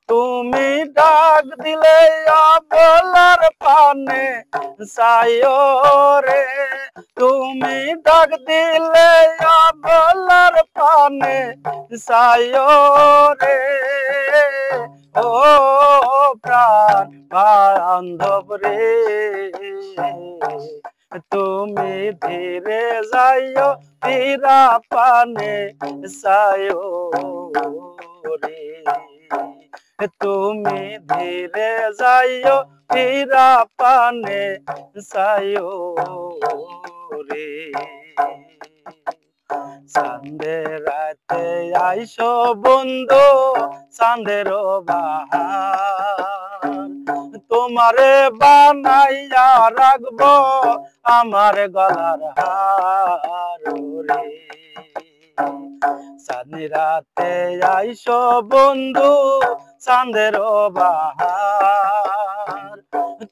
তুমি ডাক দিলে বলার পানে সায়ো রে, তুমি ডাক দিলে বলার পানে সায়ো রে। ও প্রাণ বান্ধব রে, তুমি ধীরে যাইও পীরা পানে সায়ো রে, তুমি ধীরে যাইও পীরা পানে সায়ো রে। চাঁদের রাতে আইসো বন্ধু চাঁদের বাহার, তোমারে বানাইয়া রাখবো আমার গলার হার রে। চাঁদের রাতে আইসো বন্ধু চাঁদের বাহার,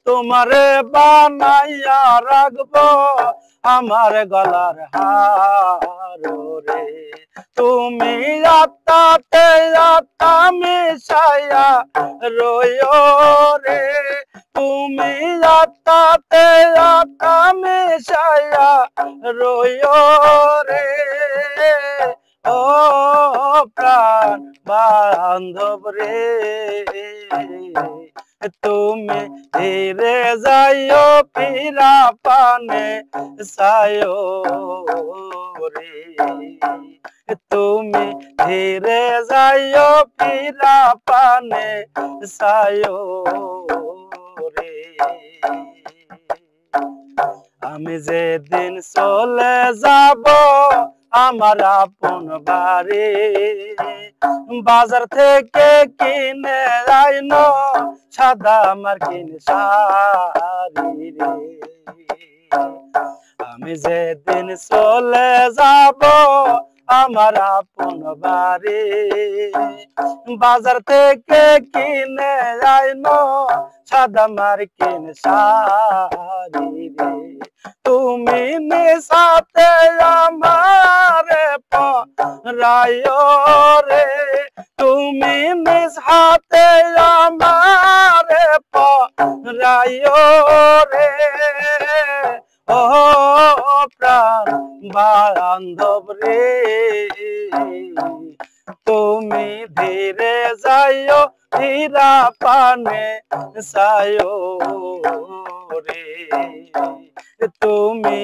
তোমারে বানাইয়া রাখবো আমার গলার হার রে। তুমি আত্মাতে আত্মা মিশাইয়া রইও রে, তুমি আত্মাতে আত্মা মিশাইয়া রইও রে। ও প্রাণ বান্ধব রে, তুমি ধীরে যাইও পীরা পানে সায়ো রে, তুমি ধীরে যাইও পীরা পানে সায়ো রে। আমি যেদিন চলে যাব আমার আপন বাড়ি, বাজার থেকে কিনে আইনো সাদা মার্কিন শাড়ি রে। আমি যেদিন চলে যাব আমার আপন বাড়ি, বাজার থেকে কিনে আইনো সাদা মার্কিন শাড়ি রে। তুমি নিশাতে আমারে পরাইও রে, তুমি নিশাতে আমারে পরাইও রে। ও প্রাণ বান্ধব রে, তুমি ধীরে যাইও পীরা পানে সায়ো রে, তুমি